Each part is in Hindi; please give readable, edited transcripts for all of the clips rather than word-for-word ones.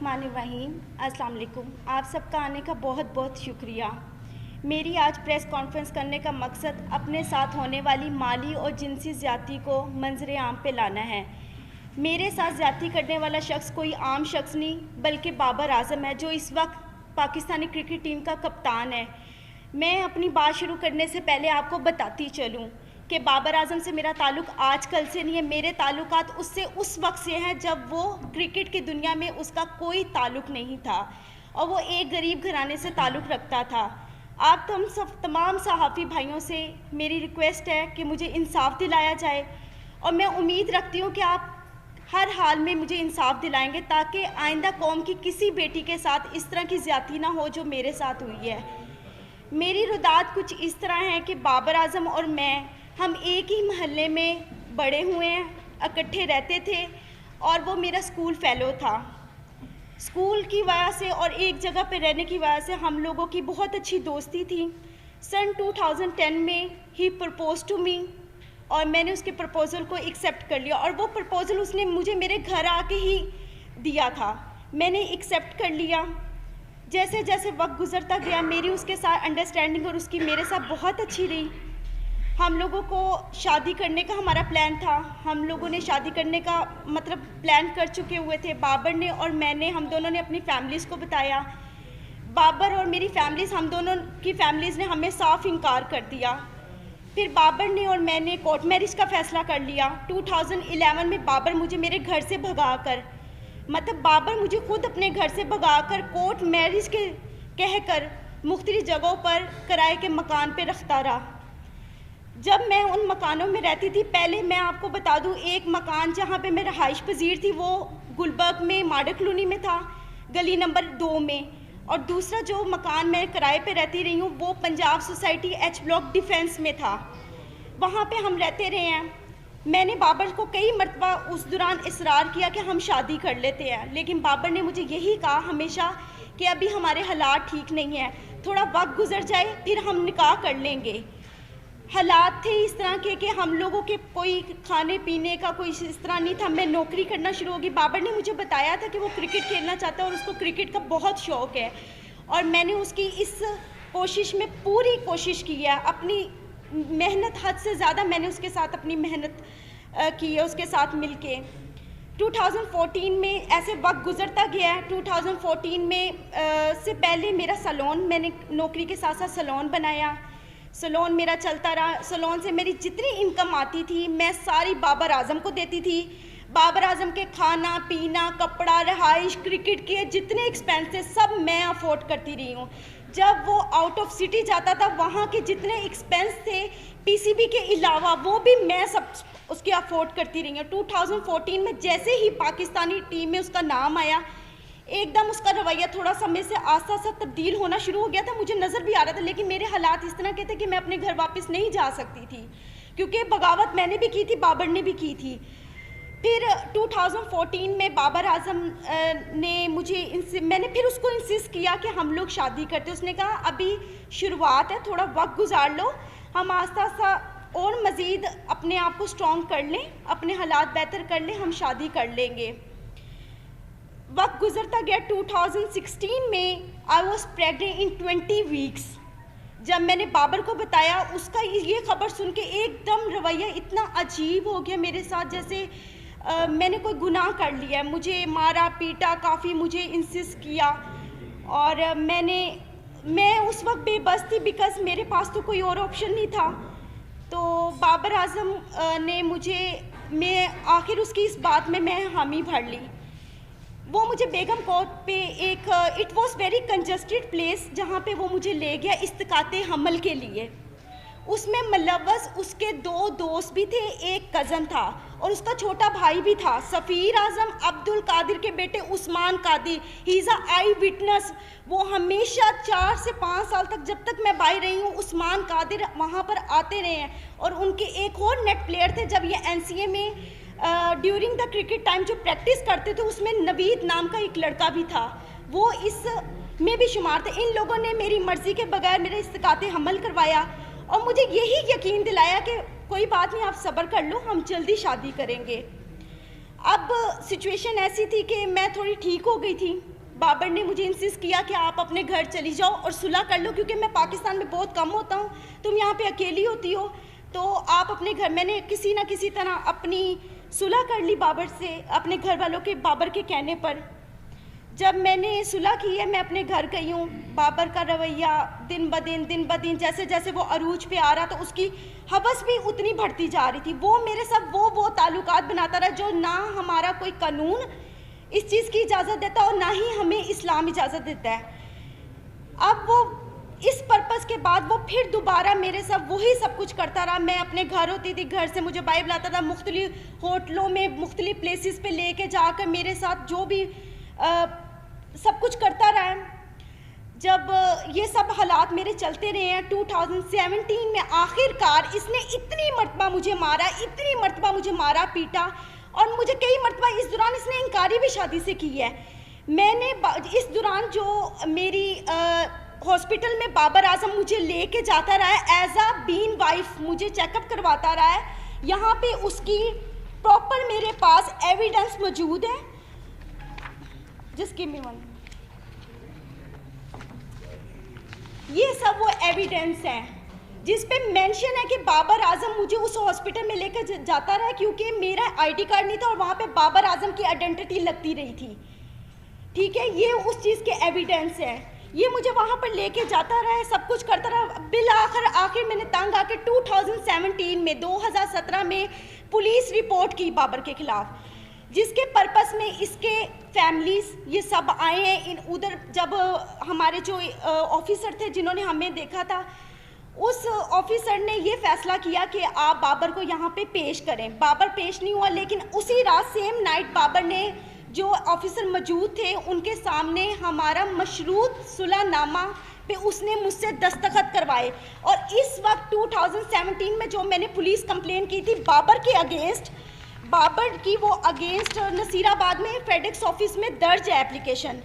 बिस्मिल्लाहिर्रहमानिर्रहीम। अस्सलाम वालेकुम। आप सबका आने का बहुत बहुत शुक्रिया। मेरी आज प्रेस कॉन्फ्रेंस करने का मकसद अपने साथ होने वाली माली और जिनसी ज़्यादती को मंजर आम पे लाना है। मेरे साथ ज़्यादती करने वाला शख्स कोई आम शख्स नहीं बल्कि बाबर आज़म है, जो इस वक्त पाकिस्तानी क्रिकेट टीम का कप्तान है। मैं अपनी बात शुरू करने से पहले आपको बताती चलूँ कि बाबर आज़म से मेरा ताल्लुक़ आज कल से नहीं है। मेरे ताल्लुकात उससे उस वक्त से हैं जब वो क्रिकेट की दुनिया में उसका कोई ताल्लुक़ नहीं था और वो एक गरीब घराने से ताल्लुक़ रखता था। आप हम सब तमाम सहाफ़ी भाइयों से मेरी रिक्वेस्ट है कि मुझे इंसाफ दिलाया जाए और मैं उम्मीद रखती हूँ कि आप हर हाल में मुझे इंसाफ दिलाएंगे ताकि आइंदा कौम की किसी बेटी के साथ इस तरह की ज़्यादती ना हो जो मेरे साथ हुई है। मेरी रुदात कुछ इस तरह है कि बाबर आज़म और हम एक ही महल्ले में बड़े हुए हैं, इकट्ठे रहते थे और वो मेरा स्कूल फ़ेलो था। स्कूल की वजह से और एक जगह पे रहने की वजह से हम लोगों की बहुत अच्छी दोस्ती थी। सन 2010 में ही प्रपोज टू मी और मैंने उसके प्रपोज़ल को एक्सेप्ट कर लिया और वो प्रपोज़ल उसने मुझे मेरे घर आके ही दिया था। मैंने एक्सेप्ट कर लिया। जैसे जैसे वक्त गुजरता गया मेरी उसके साथ अंडरस्टैंडिंग और उसकी मेरे साथ बहुत अच्छी रही। हम लोगों को शादी करने का हमारा प्लान था। हम लोगों ने शादी करने का मतलब प्लान कर चुके हुए थे। बाबर ने और मैंने, हम दोनों ने अपनी फैमिलीज़ को बताया। बाबर और मेरी फैमिलीज़, हम दोनों की फैमिलीज़ ने हमें साफ इनकार कर दिया। फिर बाबर ने और मैंने कोर्ट मैरिज का फ़ैसला कर लिया। 2011 में बाबर मुझे मेरे घर से भगाकर, मतलब बाबर मुझे खुद अपने घर से भगाकर कोर्ट मैरिज के कहकर मुख्तलिफ जगहों पर किराए के मकान पे रखता रहा। जब मैं उन मकानों में रहती थी, पहले मैं आपको बता दूं, एक मकान जहाँ पे मैं रहाइश पजीर थी वो गुलबर्ग में माडा कॉलोनी में था, गली नंबर 2 में, और दूसरा जो मकान मैं किराए पे रहती रही हूँ वो Punjab society H block defence में था। वहाँ पे हम रहते रहे हैं। मैंने बाबर को कई मरतबा उस दौरान इसरार किया कि हम शादी कर लेते हैं, लेकिन बाबर ने मुझे यही कहा हमेशा कि अभी हमारे हालात ठीक नहीं है, थोड़ा वक्त गुजर जाए फिर हम निकाह कर लेंगे। हालात थे इस तरह के कि हम लोगों के कोई खाने पीने का कोई इस तरह नहीं था। मैं नौकरी करना शुरू होगी। बाबर ने मुझे बताया था कि वो क्रिकेट खेलना चाहता है और उसको क्रिकेट का बहुत शौक़ है और मैंने उसकी इस कोशिश में पूरी कोशिश की है। अपनी मेहनत हद से ज़्यादा मैंने उसके साथ अपनी मेहनत की है, उसके साथ मिलके। 2014 में ऐसे वक्त गुजरता गया है। 2014 में से पहले मेरा सैलून, मैंने नौकरी के साथ साथ सैलून बनाया। सैलून मेरा चलता रहा। सैलून से मेरी जितनी इनकम आती थी मैं सारी बाबर आज़म को देती थी। बाबर आज़म के खाना पीना, कपड़ा, रहाइश, क्रिकेट के जितने एक्सपेंस थे सब मैं अफोर्ड करती रही हूँ। जब वो आउट ऑफ सिटी जाता था वहाँ के जितने एक्सपेंस थे पीसीबी के अलावा वो भी मैं सब उसके अफोर्ड करती रही हूँ। 2014 में जैसे ही पाकिस्तानी टीम में उसका नाम आया एकदम उसका रवैया थोड़ा समय से आस्ता आस्ता तब्दील होना शुरू हो गया था। मुझे नज़र भी आ रहा था, लेकिन मेरे हालात इस तरह के थे कि मैं अपने घर वापस नहीं जा सकती थी क्योंकि बगावत मैंने भी की थी, बाबर ने भी की थी। फिर 2014 में बाबर आज़म ने मैंने फिर उसको इंसिस्ट किया कि हम लोग शादी करते। उसने कहा अभी शुरुआत है, थोड़ा वक्त गुजार लो, हम आस्ता आस्ता और मज़ीद अपने आप को स्ट्रॉन्ग कर लें, अपने हालात बेहतर कर लें, हम शादी कर लेंगे। वक्त गुजरता गया। 2016 में I was pregnant in 20 weeks. जब मैंने बाबर को बताया उसका ये खबर सुन के एकदम रवैया इतना अजीब हो गया मेरे साथ, जैसे मैंने कोई गुनाह कर लिया। मुझे मारा पीटा, काफ़ी मुझे इंसिस्ट किया और मैं उस वक्त बेबस थी बिकॉज़ मेरे पास तो कोई और ऑप्शन नहीं था। तो बाबर आज़म ने मैं आखिर उसकी इस बात में मैं हामी भर ली। वो मुझे बेगम कोर्ट पे एक it was very congested place जहाँ पे वो मुझे ले गया इस्तिकाते हमल के लिए। उसमें मुलव्वस उसके 2 दोस्त भी थे, एक कज़न था और उसका छोटा भाई भी था, सफ़ीर आज़म, अब्दुल कादिर के बेटे Usman Qadir. He is a eye witness. वो हमेशा 4 से 5 साल तक, जब तक मैं बाहर रही हूँ, उस्मान कादिर वहाँ पर आते रहे हैं। और उनके एक और नेट प्लेयर थे जब ये NCA में ड्यूरिंग द क्रिकेट टाइम जो प्रैक्टिस करते थे उसमें नवीद नाम का एक लड़का भी था, वो इस में भी शुमार थे। इन लोगों ने मेरी मर्ज़ी के बगैर मेरे इस्तिकाते हमल करवाया और मुझे यही यकीन दिलाया कि कोई बात नहीं, आप सब्र कर लो, हम जल्दी शादी करेंगे। अब सिचुएशन ऐसी थी कि मैं थोड़ी ठीक हो गई थी, बाबर ने मुझे इंसिस्ट किया कि आप अपने घर चली जाओ और सुलह कर लो, क्योंकि मैं पाकिस्तान में बहुत कम होता हूँ, तुम यहाँ पे अकेली होती हो, तो आप अपने घर। मैंने किसी ना किसी तरह अपनी सुलह कर ली बाबर से, अपने घर वालों के, बाबर के कहने पर। जब मैंने सुलह की है, मैं अपने घर गई हूँ। बाबर का रवैया दिन ब दिन जैसे जैसे वो अरूज पे आ रहा, तो उसकी हवस भी उतनी बढ़ती जा रही थी। वो मेरे साथ वो ताल्लुकात बनाता रहा जो ना हमारा कोई कानून इस चीज़ की इजाज़त देता और ना ही हमें इस्लाम इजाज़त देता है। अब वो इस पर्पज़ के बाद वो फिर दोबारा मेरे साथ वही सब कुछ करता रहा। मैं अपने घर होती थी, घर से मुझे बाइबल आता था, मुख्तलिफ होटलों में मुख्तलिफ प्लेसेस पे लेके जाकर मेरे साथ जो भी सब कुछ करता रहा है। जब ये सब हालात मेरे चलते रहे हैं, 2017 में आखिरकार इसने इतनी मरतबा मुझे मारा पीटा, और मुझे कई मरतबा इस दौरान इसने इनकारी भी शादी से की है। मैंने इस दौरान जो मेरी हॉस्पिटल में बाबर आजम मुझे लेके जाता रहा है, एज अ बीन वाइफ मुझे चेकअप करवाता रहा है। यहाँ पे उसकी प्रॉपर मेरे पास एविडेंस मौजूद है, जिसकी भी मन, ये सब वो एविडेंस है जिस पे मेंशन है कि बाबर आजम मुझे उस हॉस्पिटल में लेकर जाता रहा, क्योंकि मेरा आईडी कार्ड नहीं था और वहाँ पे बाबर आजम की आइडेंटिटी लगती रही थी। ठीक है, ये उस चीज़ के एविडेंस है। ये मुझे वहाँ पर लेके जाता रहा है, सब कुछ करता रहा। बिल आखिर मैंने तंग आके 2017 में पुलिस रिपोर्ट की बाबर के खिलाफ, जिसके पर्पस में इसके फैमिलीज ये सब आए हैं। उधर जब हमारे जो ऑफिसर थे जिन्होंने हमें देखा था, उस ऑफिसर ने ये फैसला किया कि आप बाबर को यहाँ पे पेश करें। बाबर पेश नहीं हुआ, लेकिन उसी रात सेम नाइट बाबर ने, जो ऑफिसर मौजूद थे उनके सामने, हमारा मशरूत सुलहनामा पे उसने मुझसे दस्तखत करवाए। और इस वक्त 2017 में जो मैंने पुलिस कंप्लेन की थी बाबर के अगेंस्ट, बाबर की वो अगेंस्ट नसीराबाद में फेडेक्स ऑफिस में दर्ज है एप्लीकेशन।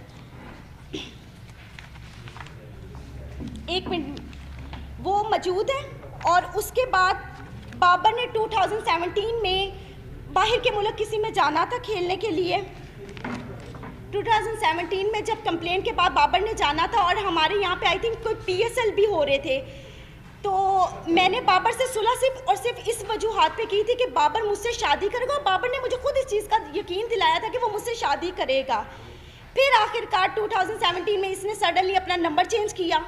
एक मिनट, वो मौजूद है। और उसके बाद बाबर ने 2017 में बाहर के मुल्क किसी में जाना था खेलने के लिए। 2017 में जब कंप्लेन के बाद बाबर ने जाना था, और हमारे यहाँ पे आई थिंक कोई PSL भी हो रहे थे, तो मैंने बाबर से सुलह सिर्फ इस वजूहात पे की थी कि बाबर मुझसे शादी करेगा। और बाबर ने मुझे खुद इस चीज़ का यकीन दिलाया था कि वो मुझसे शादी करेगा। फिर आखिरकार 2017 में इसने सडनली अपना नंबर चेंज किया।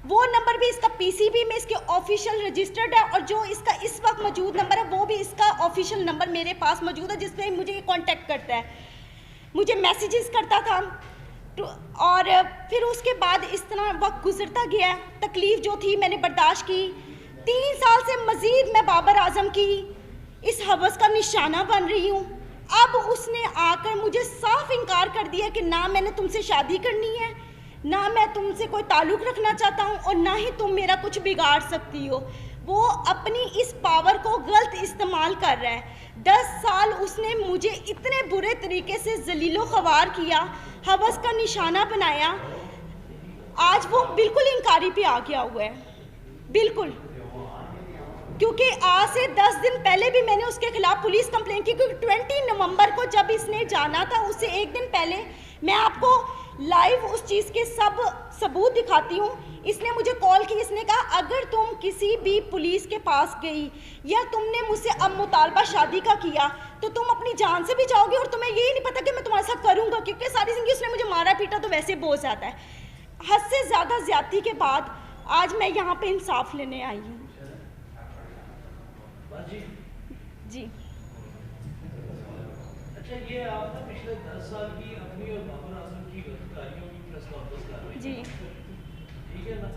वो नंबर भी इसका PCB में इसके ऑफिशियल रजिस्टर्ड है, और जो इसका इस वक्त मौजूद नंबर है वो भी इसका ऑफिशियल नंबर मेरे पास मौजूद है, जिसमें मुझे कांटेक्ट करता है, मुझे मैसेजेस करता था। और फिर उसके बाद इस तरह वक्त गुजरता गया। तकलीफ़ जो थी मैंने बर्दाश्त की। 3 साल से मज़ीद मैं बाबर आजम की इस हवस का निशाना बन रही हूँ। अब उसने आकर मुझे साफ इनकार कर दिया कि ना मैंने तुमसे शादी करनी है, ना मैं तुमसे कोई ताल्लुक़ रखना चाहता हूँ, और ना ही तुम मेरा कुछ बिगाड़ सकती हो। वो अपनी इस पावर को गलत इस्तेमाल कर रहा है। 10 साल उसने मुझे इतने बुरे तरीके से जलीलो ख्वार किया, हवस का निशाना बनाया। आज वो बिल्कुल इनकारी पे आ गया हुआ है, बिल्कुल। क्योंकि आज से 10 दिन पहले भी मैंने उसके खिलाफ पुलिस कंप्लेंट की, क्योंकि 20 नवंबर को जब इसने जाना था, उससे एक दिन पहले, मैं आपको लाइव उस चीज़ के सब सबूत दिखाती हूँ। इसने मुझे कॉल की, इसने कहा अगर तुम किसी भी पुलिस के पास गई या तुमने मुझसे अब मुतालबा शादी का किया तो तुम अपनी जान से भी जाओगे, और तुम्हें यही नहीं पता कि मैं तुम्हारे साथ करूँगा, क्योंकि सारी ज़िंदगी उसने मुझे मारा पीटा तो वैसे बोझ आता है। हद से ज़्यादा ज्यादती के बाद आज मैं यहाँ पे इंसाफ लेने आई हूँ। जी अच्छा, ये आपने पिछले 10 साल की अपनी और बाबर आजम की गलतकारियों की प्रेस कॉन्फ्रेंस कर रही जी, ठीक है ना?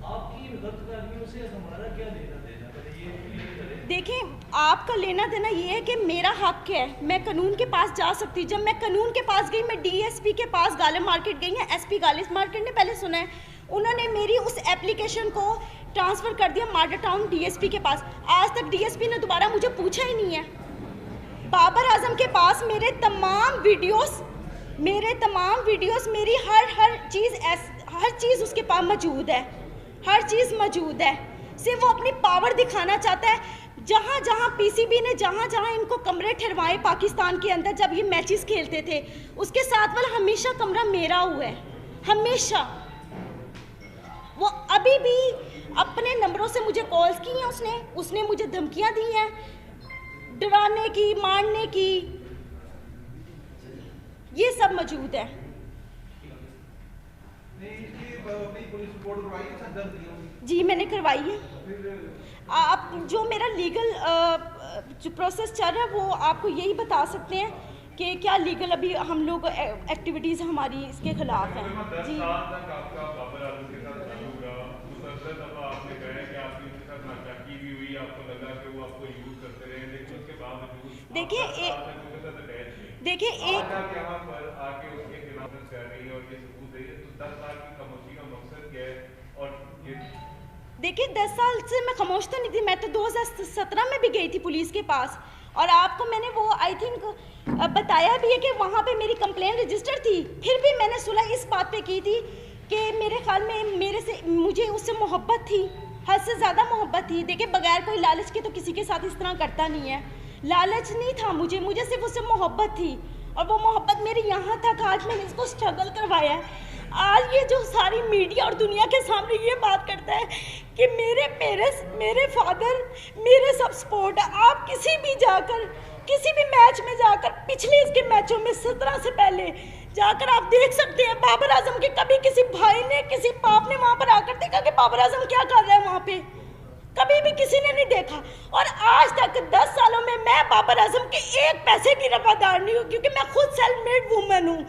आपकी इन गलतकारियों से हमारा क्या लेना देना, पहले ये क्लियर करें। देखें, आपका लेना देना ये है कि मेरा हक है, मैं कानून के पास जा सकती। जब मैं कानून के पास गई, मैं DSP के पास गालिब मार्केट गई है, SP गालिब मार्केट ने पहले सुना है, उन्होंने मेरी उस एप्लीकेशन को ट्रांसफ़र कर दिया माडा टाउन DSP के पास। आज तक DSP ने दोबारा मुझे पूछा ही नहीं है। बाबर आजम के पास मेरे तमाम वीडियोस, मेरी हर चीज़ उसके पास मौजूद है, हर चीज़ मौजूद है। सिर्फ वो अपनी पावर दिखाना चाहता है। जहाँ जहाँ पीसीबी ने जहाँ जहाँ इनको कमरे ठहरवाए पाकिस्तान के अंदर जब ये मैचेस खेलते थे, उसके साथ वाला हमेशा कमरा मेरा हुआ है, हमेशा। वो अभी भी अपने नंबरों से मुझे कॉल्स की हैं, उसने मुझे धमकियाँ दी हैं, डराने की, मारने की, ये सब मौजूद है। जी मैंने करवाई है। आप जो मेरा लीगल जो प्रोसेस चल रहा है वो आपको यही बता सकते हैं कि क्या लीगल अभी हम लोग एक्टिविटीज़ हमारी इसके खिलाफ हैं। जी देखिए देखिए एक देखिए 10 साल से मैं खामोश तो नहीं थी, मैं तो 2017 में भी गई थी पुलिस के पास, और आपको मैंने वो आई थिंक बताया भी है कि वहाँ पे मेरी कंप्लेन रजिस्टर थी। फिर भी मैंने सुलह इस बात पे की थी कि मेरे ख्याल में मुझे उससे मोहब्बत थी, हद से ज़्यादा मोहब्बत थी। देखिए बगैर कोई लालच के तो किसी के साथ इस तरह करता नहीं है, लालच नहीं था मुझे सिर्फ उससे मोहब्बत थी, और वो मोहब्बत मेरी यहाँ तक आज मैंने इसको स्ट्रगल करवाया है। आज ये जो सारी मीडिया और दुनिया के सामने ये बात करता है कि मेरे फादर मेरे सब सपोर्ट है। आप किसी भी मैच में जाकर पिछले इसके मैचों में 17 से पहले जाकर आप देख सकते हैं बाबर आजम के कभी किसी भाई ने, किसी बाप ने वहाँ पर आकर देखा कि बाबर आजम क्या कर रहा है वहाँ पे, कभी भी किसी ने नहीं देखा। और आज तक 10 सालों में मैं बाबर आजम के एक पैसे की रवादार नहीं हूँ, क्योंकि मैं खुद सेल्फ मेड वूमेन हूँ,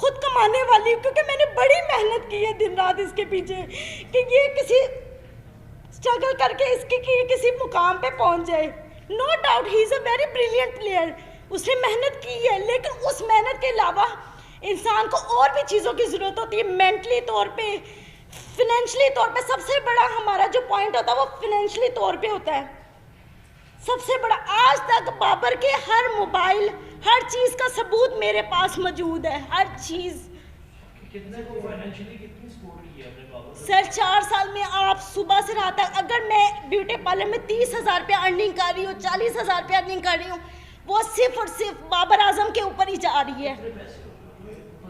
खुद कमाने वाली हूँ, क्योंकि मैंने बड़ी मेहनत की है दिन रात इसके पीछे कि ये किसी स्ट्रगल करके इसकी कि किसी मुकाम पे पहुँच जाए। No doubt he is a very brilliant player, उसने मेहनत की है, लेकिन उस मेहनत के अलावा इंसान को और भी चीज़ों की ज़रूरत होती है, मेंटली तौर पे, फिनेंशली तौर पे। सबसे बड़ा हमारा जो पॉइंट होता है वो फिनेंशली तौर पे होता है सबसे बड़ा। आज तक बाबर के हर मोबाइल, हर चीज़ का सबूत मेरे पास मौजूद है, हर चीज़। कितने को फाइनेंशियली कितनी सपोर्ट की है आपने बाबर? सर 4 साल में आप सुबह से रात तक, अगर मैं ब्यूटी पार्लर में 30,000 रुपया अर्निंग कर रही हूँ, 40,000 रुपया अर्निंग कर रही हूँ, वो सिर्फ और सिर्फ बाबर आजम के ऊपर ही जा रही है।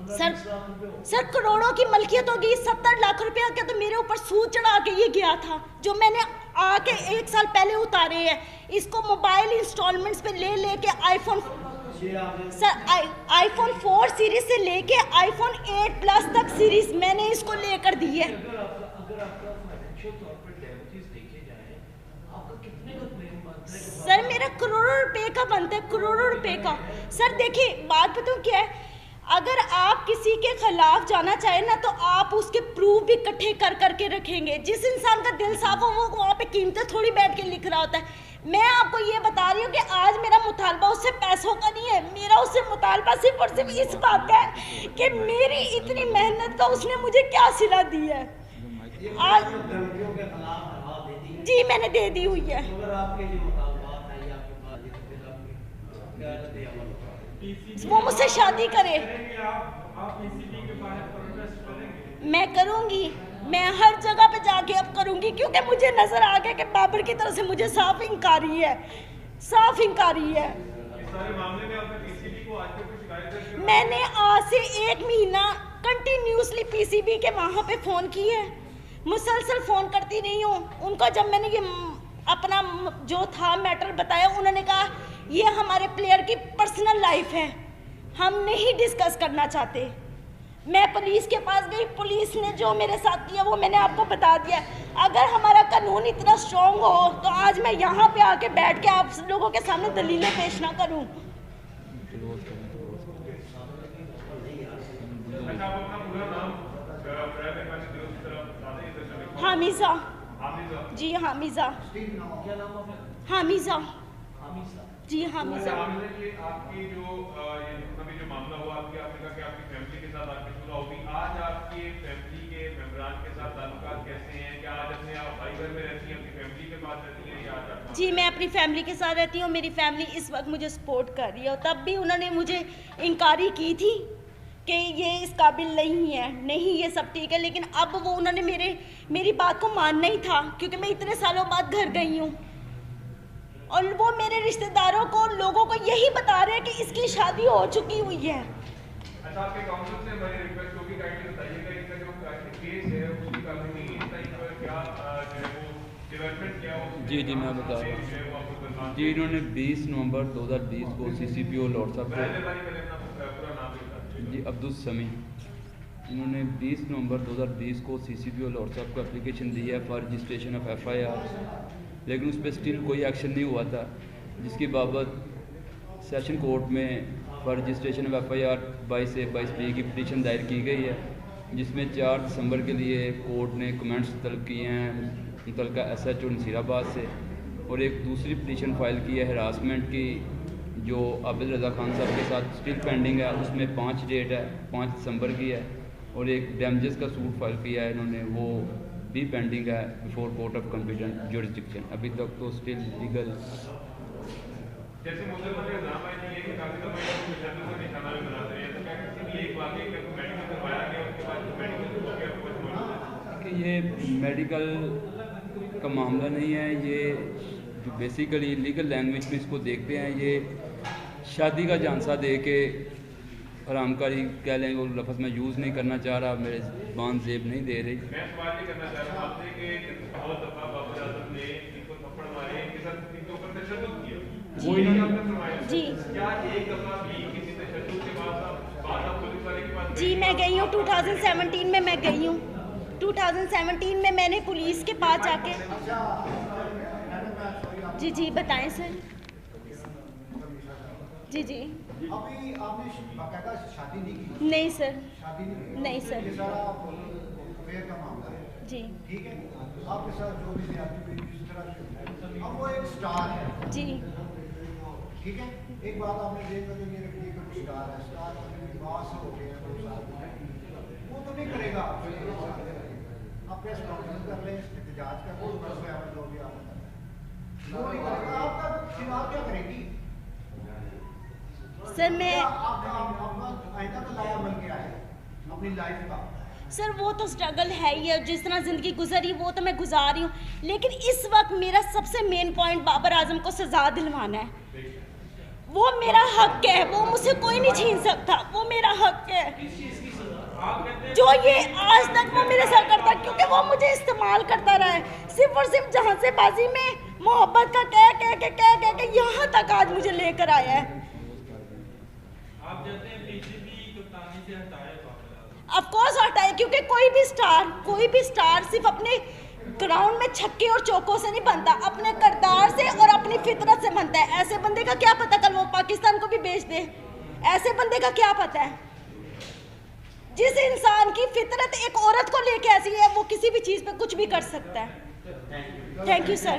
सर करोड़ों की मलकियत होगी, 70 लाख रुपया का तो मेरे ऊपर सूद चढ़ा के ये गया था, जो मैंने आके 1 साल पहले उतारे हैं। इसको मोबाइल इंस्टॉलमेंट्स पे ले के आईफोन, सर आईफोन 4 सीरीज से लेके आईफोन 8 प्लस तक सीरीज मैंने इसको लेकर दी है। अगर आपका फाइनेंशियल तौर पे डैमेजेस देखे जाए, आपका कितने का क्लेम बनता है? सर मेरा करोड़ों रुपए का बनता है, करोड़ों रुपए का। सर देखिए बात बताऊँ क्या है, अगर आप किसी के खिलाफ जाना चाहें ना तो आप उसके प्रूफ भी इकट्ठे कर करके रखेंगे। जिस इंसान का दिल साफ हो वो वहाँ पे कीमतें थोड़ी बैठ के लिख रहा होता है। मैं आपको ये बता रही हूँ कि आज मेरा मुतालबा उससे पैसों का नहीं है, मेरा उससे मुतालबा सिर्फ और सिर्फ इस बात का है कि मेरी इतनी मेहनत का उसने मुझे क्या सिला दी है। आज जी मैंने दे दी हुई है। वो मुझसे शादी करे, मैं करूँगी, मैं हर जगह पे जाके अब करूँगी, क्योंकि मुझे नजर आ गया कि बाबर की तरफ से मुझे साफ इंकारी है, साफ इंकारी है। मैंने आज से 1 महीना कंटिन्यूसली पीसीबी के वहाँ पे फ़ोन किए, मुसलसल फ़ोन करती रही हूँ उनको। जब मैंने ये अपना जो था मैटर बताया, उन्होंने कहा ये हमारे प्लेयर की पर्सनल लाइफ है, हम नहीं डिस्कस करना चाहते। मैं पुलिस के पास गई, पुलिस ने जो मेरे साथ किया वो मैंने आपको बता दिया। अगर हमारा कानून इतना स्ट्रॉन्ग हो तो आज मैं यहाँ पे आके बैठ के आप लोगों के सामने दलीलें पेश ना करूँ। हामिजा जी, हामिजा हामिजा जी, हामिजा। आपकी जो मामला हुआ, आपने कहा कि आपकी फैमिली के साथ आपकी सुलह होगी, आज आपके फैमिली के मेंबरान के साथ ताल्लुकात कैसे हैं? क्या आज अपने आप भाई घर में रहती हैं, अपनी फैमिली के पास रहती हैं, या आज? जी मैं अपनी फैमिली के साथ रहती हूँ, मेरी फैमिली इस वक्त मुझे सपोर्ट कर रही है, और तब भी उन्होंने मुझे इंकारी की थी कि ये इस काबिल नहीं है, नहीं ये सब ठीक है, लेकिन अब वो उन्होंने मेरी बात को मानना ही था, क्योंकि मैं इतने सालों बाद घर गई हूँ और वो मेरे रिश्तेदारों को, लोगों को यही बता रहे हैं कि इसकी शादी हो चुकी हुई है। अच्छा, आपके काउंसिल से हमारी रिक्वेस्ट होगी, काइंडली बताइएगा इसका जो केस है उसकी कानूनी टाइप पर क्या जो है वो डेवलपमेंट क्या हो। जी जी मैं बता रहा हूँ जी। इन्होंने 20 नवंबर 2020 को CCPO लॉर्ड साहब को, जी अब्दुल समी, इन्होंने 20 नवंबर 2020 को CCPO लॉर्ड साहब को एप्लीकेशन दी है फॉर रजिस्ट्रेशन ऑफ FIR, लेकिन उस पर स्टिल कोई एक्शन नहीं हुआ था, जिसकी बाबत सेशन कोर्ट में for registration of FIR 22A/22B की पिटीशन दायर की गई है, जिसमें 4 दिसंबर के लिए कोर्ट ने कमेंट्स तलब किए हैं मुतलका SHO नसीराबाद से, और एक दूसरी पिटीशन फाइल की है हरासमेंट की जो आबिद रज़ा खान साहब के साथ स्टिल पेंडिंग है, उसमें 5 डेट है, 5 दिसंबर की है, और एक डैमेजेस का सूट फाइल किया है इन्होंने, वो भी पेंडिंग है before court of competent jurisdiction. अभी तक तो स्टिल लीगल जैसे मुसलमान के नाम आए थे कि काफी दफा इसको तशद्दुद का निशाना भी बनाते हैं, तो क्या किसी भी एक वाकई का मेडिकल करवाया गया उसके बाद मेडिकल हो गया कुछ मौजूद कि ये मेडिकल का मामला नहीं है, ये जो बेसिकली लीगल लैंग्वेज में इसको देखते हैं, ये शादी का झांसा दे के हरामकारी कह लें, वो लफ्ज़ मैं यूज़ नहीं करना चाह रहा, मेरे ज़बान ज़ेब नहीं दे रही। मैं सवाल ये करना चाह रहा हूँ आपसे कि बहुत दफा बाबर आजम ने इनको थप्पड़ मारे, इनके साथ इनके ऊपर तशद्दुद किया, वो ही आपने फरमाया जी। क्या एक दफा भी किसी तशद्दुद के बाद आप पुलिस वाले के पास? जी मैं गई हूँ 2017 में, मैं गई हूँ 2017 में, मैंने पुलिस के पास जाके। जी जी बताएं सर। जी जी अभी आपने बाकायदा शादी नहीं की? नहीं सर। शादी नहीं की? नहीं सर। ये सारा अफेयर का मामला है। जी ठीक है, आपके साथ जो भी ज्यादती हुई जिस तरह से, अब वो एक स्टार है। जी ठीक है, एक बात आपने देखा कि ये रखी है कि स्टार है, स्टार विवाह से हो गया 2 साल, वो तो नहीं करेगा आपसे, आप प्रेस कॉन्फ्रेंस कर लें, एहतजाज कर लो, बस जो भी आप वो नहीं करेगा, आपका चुनाव क्या करेगी सर। मैं आपका आइंदा का लाया बन के आए अपनी लाइफ का। सर वो तो स्ट्रगल है ही है, जिस तरह ज़िंदगी गुजरी वो तो मैं गुजार रही हूँ, लेकिन इस वक्त मेरा सबसे मेन पॉइंट बाबर आजम को सज़ा दिलवाना है। वो मेरा हक है, वो मुझसे कोई नहीं छीन सकता, वो मेरा हक है। जो ये आज तक वो मेरे साथ करता, क्योंकि वो मुझे इस्तेमाल करता रहा है, सिर्फ और सिर्फ जहांसेबाजी में मोहब्बत का कह के यहाँ तक आज मुझे लेकर आया है। आप कहते हैं बीजेपी कप्तानी से हटाए बाबर ऑफ कोर्स हटाए, क्योंकि कोई भी स्टार सिर्फ अपने ग्राउंड में छक्के और चौकों से नहीं बनता, अपने किरदार से और अपनी फितरत से बनता है। ऐसे बंदे का क्या पता कल वो पाकिस्तान को भी बेच दे, ऐसे बंदे का क्या पता है। जिस इंसान की फितरत एक औरत को लेके ऐसी है, वो किसी भी चीज़ पे कुछ भी कर सकता है। Thank you sir.